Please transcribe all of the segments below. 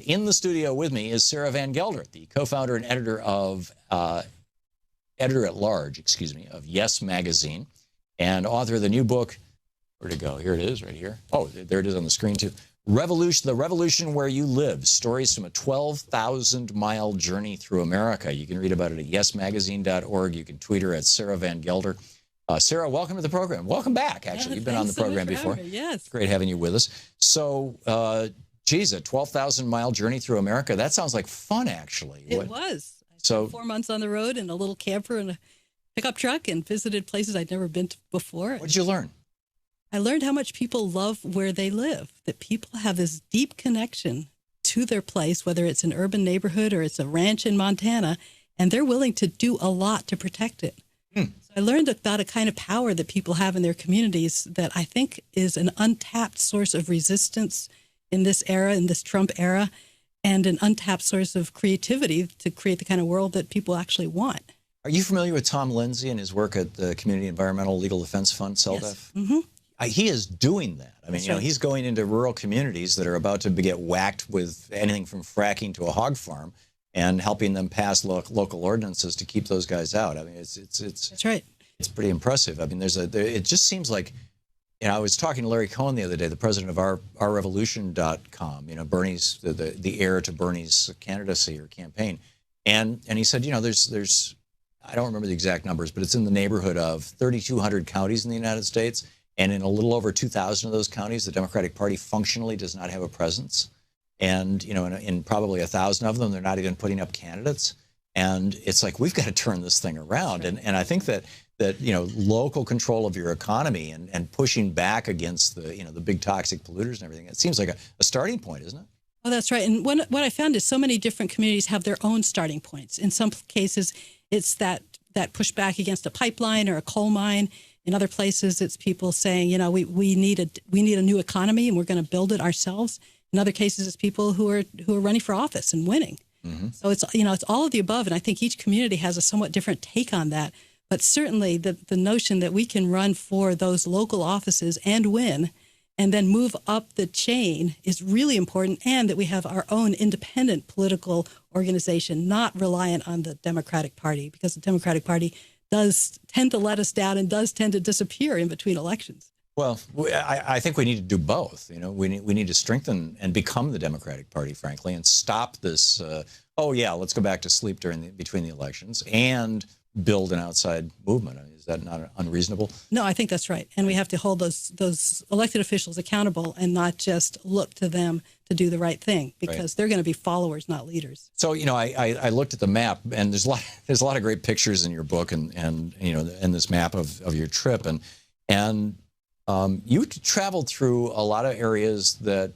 in the studio with me is Sarah van Gelder, the co-founder and editor-at-large, of Yes Magazine, and author of the new book. Where'd it go? Here it is, right here. Oh, there it is on the screen too. The Revolution Where You Live, stories from a 12,000-mile journey through America. You can read about it at yesmagazine.org. You can tweet her at Sarah van Gelder. Sarah, welcome to the program. Welcome back, actually. You've been on the program before. Yes. It's great having you with us. So, geez, a 12,000-mile journey through America. That sounds like fun, actually. It was. I spent 4 months on the road in a little camper and a pickup truck and visited places I'd never been to before. What did you learn? I learned how much people love where they live, that people have this deep connection to their place, whether it's an urban neighborhood or it's a ranch in Montana, and they're willing to do a lot to protect it. So I learned about a kind of power that people have in their communities that I think is an untapped source of resistance in this era, in this Trump era, and an untapped source of creativity to create the kind of world that people actually want. Are you familiar with Thom and his work at the Community Environmental Legal Defense Fund, CELDEF? Yes. Mm-hmm. He is doing that. I mean, That's right. he's going into rural communities that are about to get whacked with anything from fracking to a hog farm and helping them pass local ordinances to keep those guys out. I mean, it's That's right. It's pretty impressive. I mean, it just seems like, I was talking to Larry Cohen the other day, the president of ourrevolution.com, Bernie's, the heir to Bernie's candidacy or campaign. And he said, there's, I don't remember the exact numbers, but it's in the neighborhood of 3,200 counties in the United States. And in a little over 2,000 of those counties, the Democratic Party functionally does not have a presence. And, in probably 1,000 of them, they're not even putting up candidates. And it's like, we've got to turn this thing around. Right. And I think that local control of your economy and pushing back against the big toxic polluters and everything, it seems like a starting point, isn't it? Oh, that's right. And what I found is so many different communities have their own starting points. In some cases, it's that pushback against a pipeline or a coal mine. In other places, it's people saying, we need a new economy and we're going to build it ourselves. In other cases, it's people who are running for office and winning. Mm-hmm. So it's all of the above, and I think each community has a somewhat different take on that. But certainly, the notion that we can run for those local offices and win, and then move up the chain is really important, and that we have our own independent political organization, not reliant on the Democratic Party, because the Democratic Party does tend to let us down and does tend to disappear in between elections. Well, I think we need to do both. We need to strengthen and become the Democratic Party, frankly, and stop this, let's go back to sleep between the elections, and build an outside movement. I mean, is that not unreasonable? No, I think that's right. And we have to hold those elected officials accountable and not just look to them to do the right thing, because they're going to be followers, not leaders. So, I looked at the map, and there's a lot of great pictures in your book and in this map of your trip. And you traveled through a lot of areas that,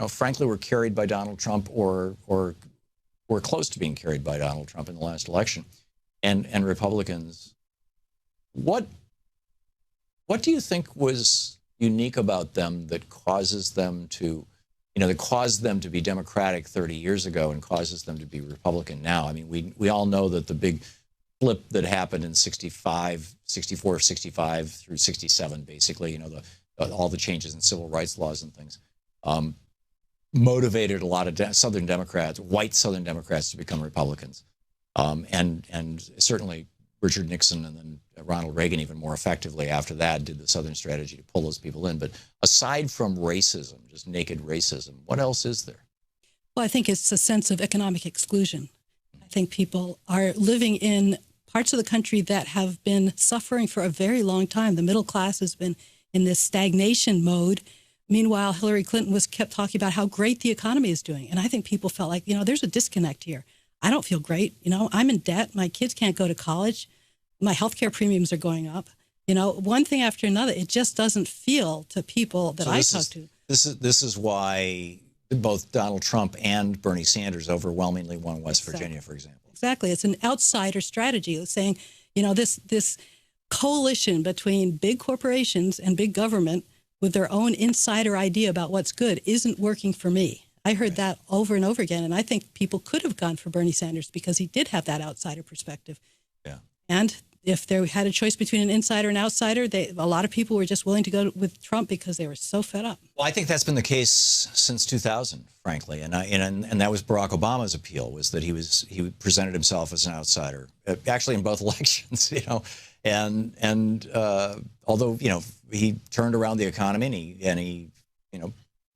frankly, were carried by Donald Trump or were close to being carried by Donald Trump in the last election. And Republicans, what do you think was unique about them that causes them to, that caused them to be Democratic 30 years ago and causes them to be Republican now? I mean, we all know that the big flip that happened in 64, 65 through 67, basically, all the changes in civil rights laws and things, motivated a lot of Southern Democrats, white Southern Democrats, to become Republicans. And certainly Richard Nixon and then Ronald Reagan even more effectively after that did the Southern strategy to pull those people in. But aside from racism, just naked racism, what else is there? Well, I think it's a sense of economic exclusion. I think people are living in parts of the country that have been suffering for a very long time. The middle class has been in this stagnation mode. Meanwhile, Hillary Clinton kept talking about how great the economy is doing. And I think people felt like, there's a disconnect here. I don't feel great. I'm in debt. My kids can't go to college. My healthcare premiums are going up. One thing after another. It just doesn't feel to people that I talk to. This is why both Donald Trump and Bernie Sanders overwhelmingly won West Virginia, for example. Exactly. It's an outsider strategy. It's saying, this coalition between big corporations and big government with their own insider idea about what's good isn't working for me. I heard that over and over again, and I think people could have gone for Bernie Sanders because he did have that outsider perspective. Yeah. And if they had a choice between an insider and outsider, a lot of people were just willing to go with Trump because they were so fed up. Well, I think that's been the case since 2000, frankly, and that was Barack Obama's appeal, was that he presented himself as an outsider, actually in both elections, and although he turned around the economy and he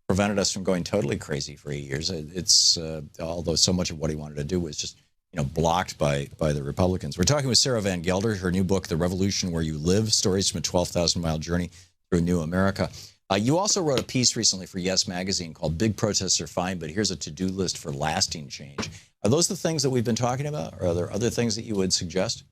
prevented us from going totally crazy for 8 years. It's although so much of what he wanted to do was just blocked by the Republicans. We're talking with Sarah van Gelder, her new book, The Revolution Where You Live, Stories from a 12,000-Mile Journey Through New America. You also wrote a piece recently for Yes Magazine called Big Protests Are Fine, but Here's a To-Do List for Lasting Change. Are those the things that we've been talking about, or are there other things that you would suggest?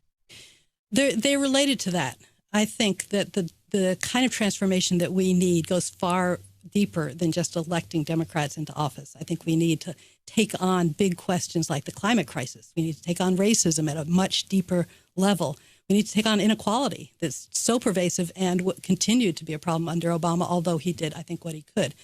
They're related to that. I think that the kind of transformation that we need goes far deeper than just electing Democrats into office. I think we need to take on big questions like the climate crisis. We need to take on racism at a much deeper level. We need to take on inequality that's so pervasive and continued to be a problem under Obama, although he did, I think, what he could.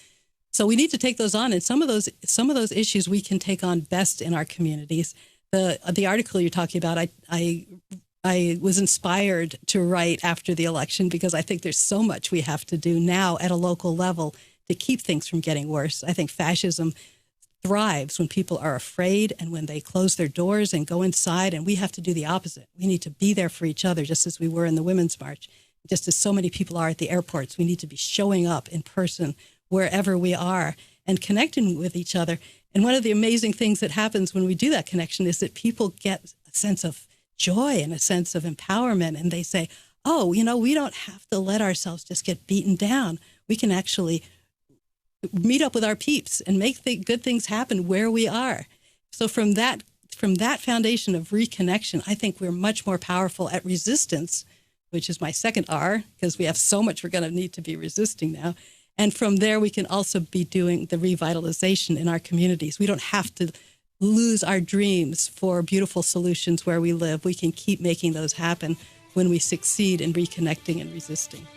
So we need to take those on, and some of those issues we can take on best in our communities. The article you're talking about, I was inspired to write after the election because I think there's so much we have to do now at a local level to keep things from getting worse. I think fascism thrives when people are afraid and when they close their doors and go inside, and we have to do the opposite. We need to be there for each other, just as we were in the Women's March, just as so many people are at the airports. We need to be showing up in person wherever we are and connecting with each other. And one of the amazing things that happens when we do that connection is that people get a sense of joy and a sense of empowerment, and they say, oh, we don't have to let ourselves just get beaten down. We can actually meet up with our peeps and make the good things happen where we are. So from that foundation of reconnection, I think we're much more powerful at resistance, which is my second R, because we have so much we're going to need to be resisting now. And from there, we can also be doing the revitalization in our communities. We don't have to lose our dreams for beautiful solutions where we live. We can keep making those happen when we succeed in reconnecting and resisting.